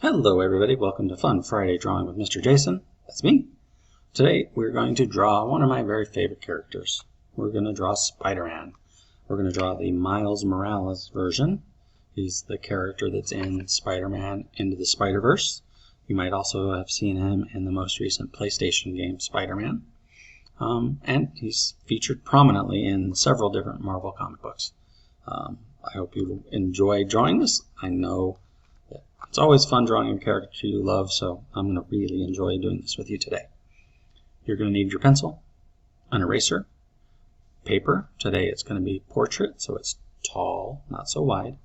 Hello everybody, welcome to Fun Friday Drawing with Mr. Jason. That's me. Today we're going to draw one of my very favorite characters. We're going to draw Spider-Man. We're going to draw the Miles Morales version. He's the character that's in Spider-Man Into the Spider-Verse. You might also have seen him in the most recent PlayStation game Spider-Man. And he's featured prominently in several different Marvel comic books. I hope you enjoy drawing this. I know it's always fun drawing a character you love, so I'm going to really enjoy doing this with you today. You're going to need your pencil, an eraser, paper. Today it's going to be portrait, so it's tall, not so wide.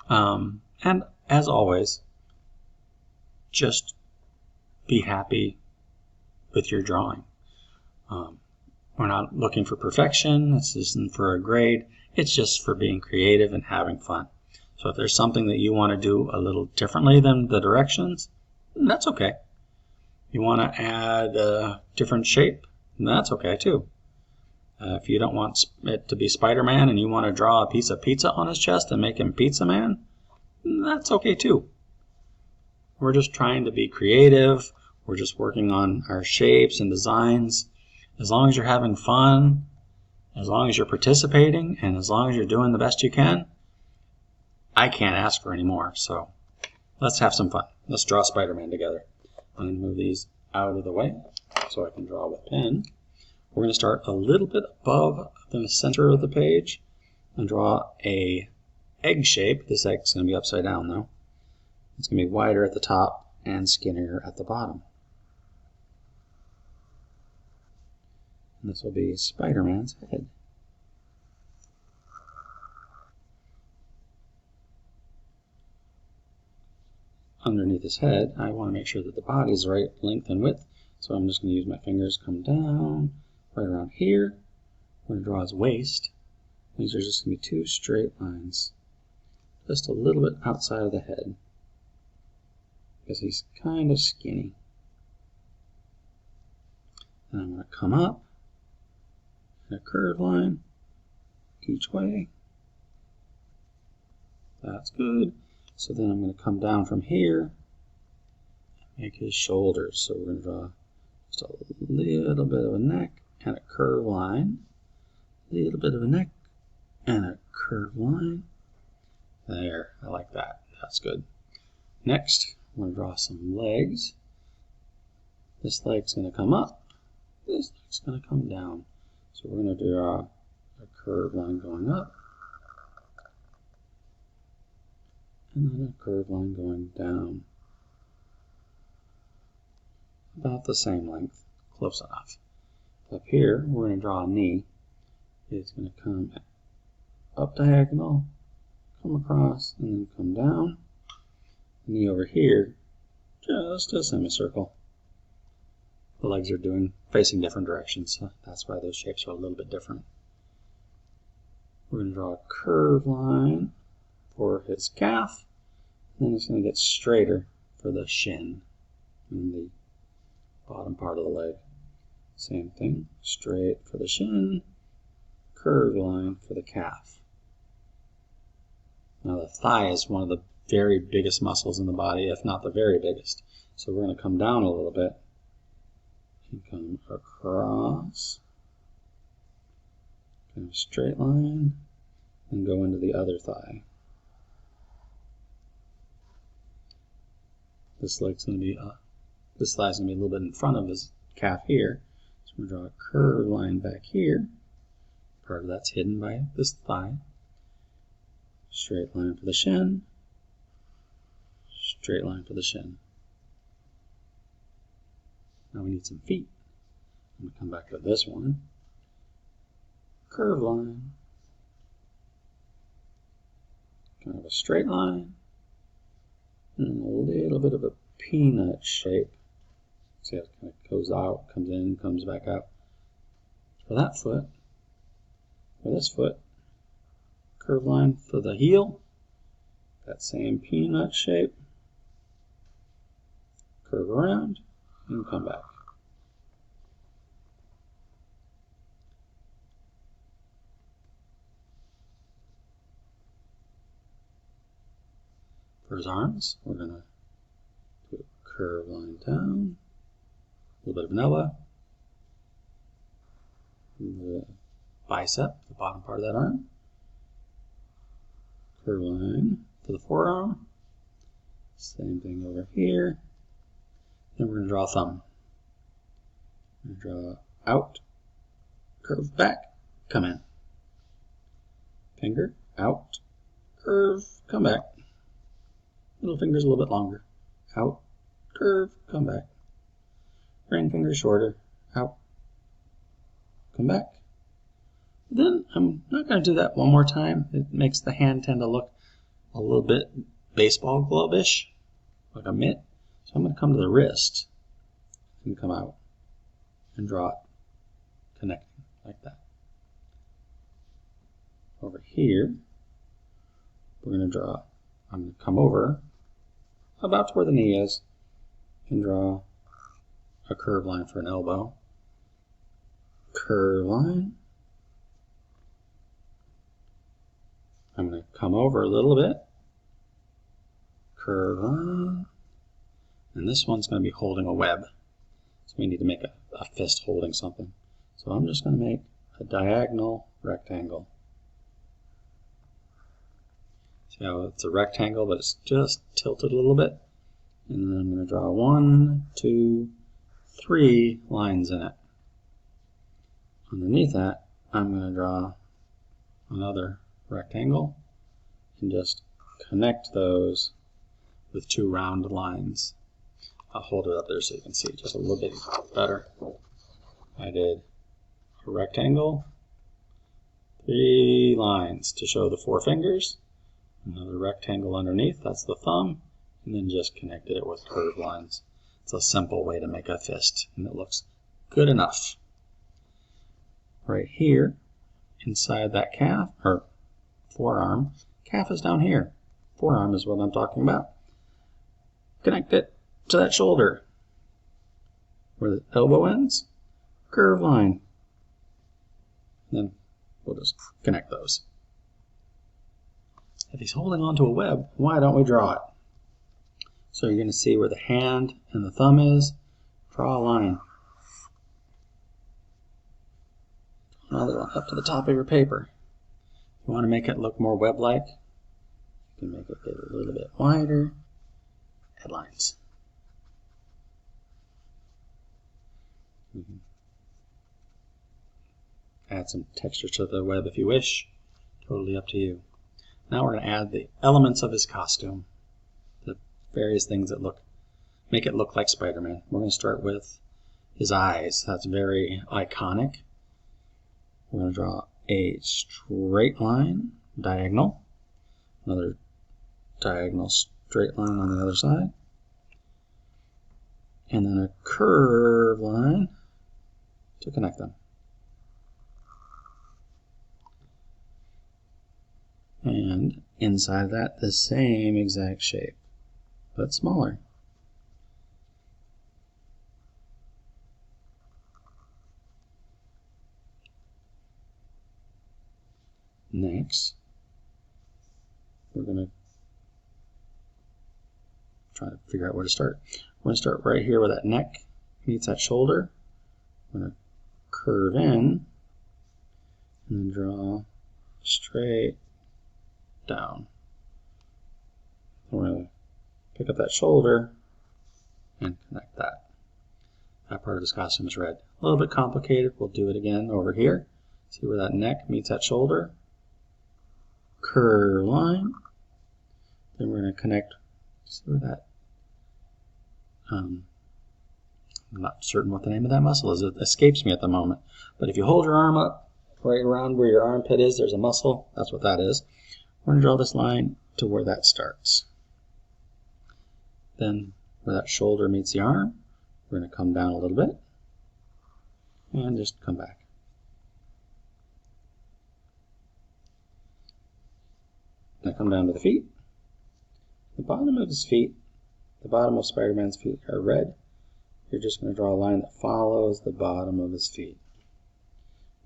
And as always, just be happy with your drawing. We're not looking for perfection. This isn't for a grade. It's just for being creative and having fun. So if there's something that you want to do a little differently than the directions, that's okay. You want to add a different shape, that's okay too. If you don't want it to be Spider-Man and you want to draw a piece of pizza on his chest and make him Pizza Man, that's okay too. We're just trying to be creative. We're just working on our shapes and designs. As long as you're having fun, as long as you're participating, and as long as you're doing the best you can, I can't ask for any more. So let's have some fun. Let's draw Spider-Man together. I'm going to move these out of the way so I can draw with a pen. We're going to start a little bit above the center of the page and draw a egg shape. This egg's going to be upside down though. It's going to be wider at the top and skinnier at the bottom. And this will be Spider-Man's head. Underneath his head, I want to make sure that the body is the right length and width. So I'm just going to use my fingers, come down right around here. I'm going to draw his waist. These are just going to be two straight lines, just a little bit outside of the head, because he's kind of skinny. And I'm going to come up in a curved line each way. That's good. So then I'm going to come down from here and make his shoulders. So we're going to draw just a little bit of a neck and a curved line. A little bit of a neck and a curved line. There, I like that. That's good. Next, I'm going to draw some legs. This leg's going to come up. This leg's going to come down. So we're going to draw a curved line going up. And then a curved line going down. About the same length, close enough. Up here, we're going to draw a knee. It's going to come up diagonal, come across, and then come down. Knee over here, just a semicircle. The legs are facing different directions, so that's why those shapes are a little bit different. We're going to draw a curved line for his calf, and then it's going to get straighter for the shin and the bottom part of the leg. Same thing, straight for the shin, curved line for the calf. Now the thigh is one of the very biggest muscles in the body, if not the very biggest. So we're going to come down a little bit and come across, kind of straight line, and go into the other thigh. This leg's going to be this thigh's going to be a little bit in front of his calf here. So we're going to draw a curved line back here. Part of that's hidden by this thigh. Straight line for the shin. Straight line for the shin. Now we need some feet. I'm going to come back to this one. Curved line. Kind of a straight line. And a little bit of a peanut shape. See how it kind of goes out, comes in, comes back out. For that foot, for this foot, curved line for the heel, that same peanut shape, curve around, and come back. For his arms, we're going to curved line down, a little bit of an elbow, the bicep, the bottom part of that arm, curved line to the forearm, same thing over here. Then we're going to draw a thumb. We're going to draw out, curve back, come in. Finger, out, curve, come back. Middle finger's a little bit longer. Out, curve, come back. Ring finger shorter. Out, come back. Then I'm not going to do that one more time. It makes the hand tend to look a little bit baseball glove-ish, like a mitt. So I'm going to come to the wrist and come out and draw it, connecting like that. Over here, we're going to draw, I'm going to come over about to where the knee is and draw a curved line for an elbow. Curved line. I'm going to come over a little bit. Curved line. And this one's going to be holding a web. So we need to make a fist holding something. So I'm just going to make a diagonal rectangle. See how it's a rectangle, but it's just tilted a little bit. And then I'm going to draw 1, 2, 3 lines in it. Underneath that, I'm going to draw another rectangle and just connect those with 2 round lines. I'll hold it up there so you can see it just a little bit better. I did a rectangle, 3 lines to show the 4 fingers, another rectangle underneath, that's the thumb, and then just connected it with curved lines. It's a simple way to make a fist, and it looks good enough. Right here, inside that calf, or forearm, calf is down here. Forearm is what I'm talking about. Connect it to that shoulder. Where the elbow ends, curved line. Then we'll just connect those. If he's holding onto a web, why don't we draw it? So you're going to see where the hand and the thumb is. Draw a line. Another one up to the top of your paper. If you want to make it look more web-like, you can make it get a little bit wider. Add lines. Add some texture to the web if you wish. Totally up to you. Now we're going to add the elements of his costume. The various things that make it look like Spider-Man. We're going to start with his eyes. That's very iconic. We're going to draw a straight line, diagonal. Another diagonal straight line on the other side. And then a curved line to connect them. And inside that, the same exact shape, but smaller. Next, we're going to try to figure out where to start. We're going to start right here where that neck meets that shoulder. We're going to curve in and then draw straight down. We're going to pick up that shoulder and connect that. That part of his costume is red. A little bit complicated. We'll do it again over here. See where that neck meets that shoulder. Curve line. Then we're going to connect. See where that. I'm not certain what the name of that muscle is. It escapes me at the moment. But if you hold your arm up, right around where your armpit is, there's a muscle. That's what that is. We're going to draw this line to where that starts. Then where that shoulder meets the arm, we're going to come down a little bit and just come back. Then come down to the feet. The bottom of his feet, the bottom of Spider-Man's feet are red. You're just going to draw a line that follows the bottom of his feet.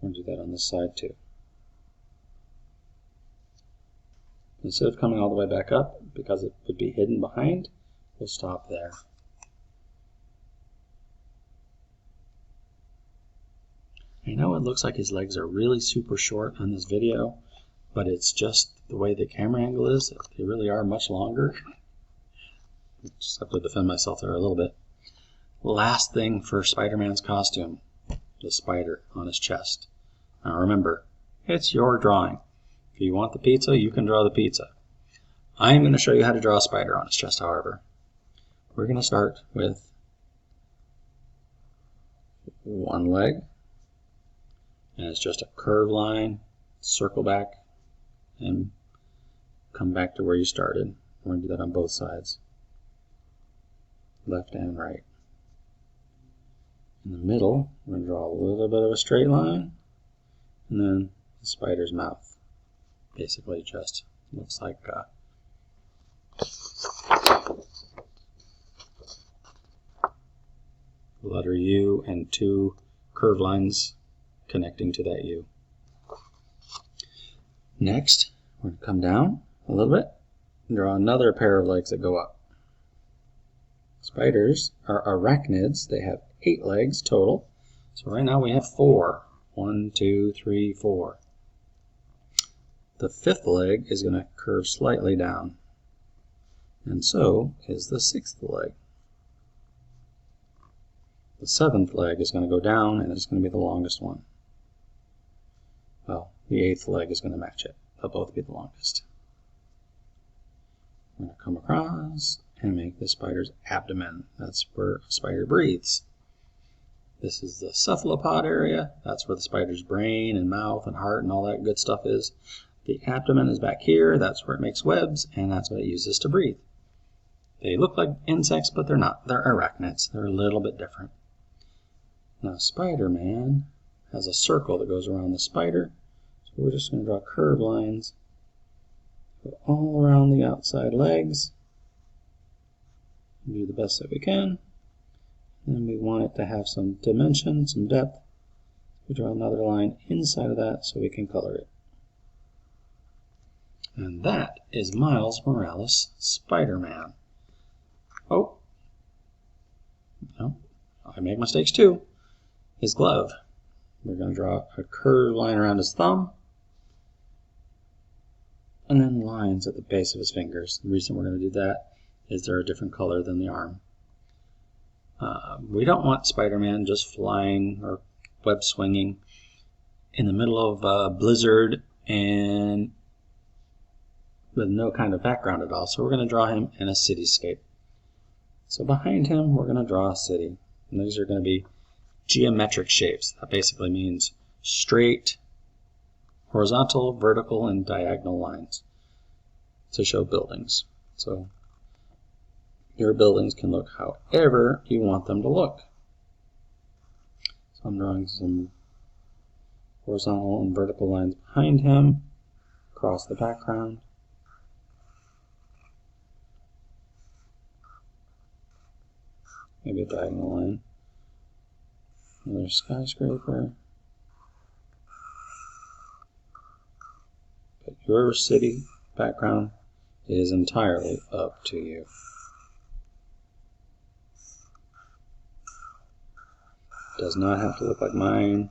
We'll do that on this side too. Instead of coming all the way back up, because it would be hidden behind, we'll stop there. I know it looks like his legs are really super short on this video, but it's just the way the camera angle is. They really are much longer. Just have to defend myself there a little bit. Last thing for Spider-Man's costume, the spider on his chest. Now remember, it's your drawing. If you want the pizza, you can draw the pizza. I'm going to show you how to draw a spider on his chest, however. We're going to start with one leg, and it's just a curved line, circle back, and come back to where you started. We're going to do that on both sides, left and right. In the middle, we're going to draw a little bit of a straight line, and then the spider's mouth. Basically just looks like the letter U and two curved lines connecting to that U. Next, we're going to come down a little bit and draw another pair of legs that go up. Spiders are arachnids. They have 8 legs total. So right now we have 4. 1, 2, 3, 4. The 5th leg is going to curve slightly down. And so is the 6th leg. The 7th leg is going to go down, and it's going to be the longest one. Well, the 8th leg is going to match it. They'll both be the longest. I'm going to come across and make the spider's abdomen. That's where a spider breathes. This is the cephalopod area. That's where the spider's brain and mouth and heart and all that good stuff is. The abdomen is back here. That's where it makes webs, and that's what it uses to breathe. They look like insects, but they're not. They're arachnids. They're a little bit different. Now, Spider-Man has a circle that goes around the spider. So we're just going to draw curved lines all around the outside legs. Do the best that we can. And we want it to have some dimension, some depth. We draw another line inside of that so we can color it. And that is Miles Morales Spider-Man. Oh, no, I make mistakes too. His glove. We're going to draw a curved line around his thumb, and then lines at the base of his fingers. The reason we're going to do that is they're a different color than the arm. We don't want Spider-Man just flying or web swinging in the middle of a blizzard and with no kind of background at all. So we're going to draw him in a cityscape. So behind him, we're going to draw a city. And these are going to be geometric shapes. That basically means straight, horizontal, vertical, and diagonal lines to show buildings. So your buildings can look however you want them to look. So I'm drawing some horizontal and vertical lines behind him, across the background. Maybe a diagonal line. Another skyscraper. But your city background is entirely up to you. Does not have to look like mine.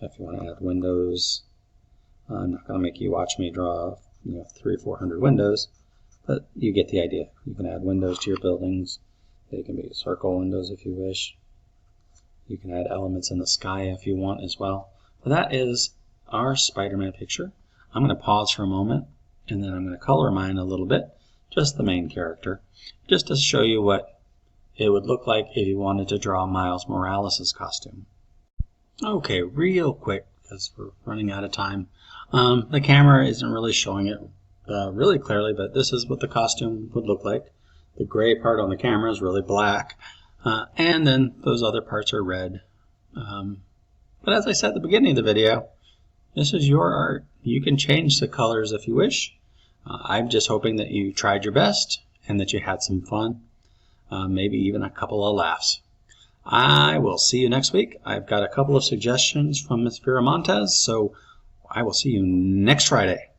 If you want to add windows, I'm not going to make you watch me draw 300 or 400 windows, but you get the idea. You can add windows to your buildings. They can be circle windows if you wish. You can add elements in the sky if you want as well. But that is our Spider-Man picture. I'm going to pause for a moment, and then I'm going to color mine a little bit, just the main character, just to show you what it would look like if you wanted to draw Miles Morales' costume. Okay, real quick, because we're running out of time. The camera isn't really showing it really clearly, but this is what the costume would look like. The gray part on the camera is really black, and then those other parts are red. But as I said at the beginning of the video, this is your art. You can change the colors if you wish. I'm just hoping that you tried your best and that you had some fun, maybe even a couple of laughs. I will see you next week. I've got a couple of suggestions from Ms. Vera Montez, so I will see you next Friday.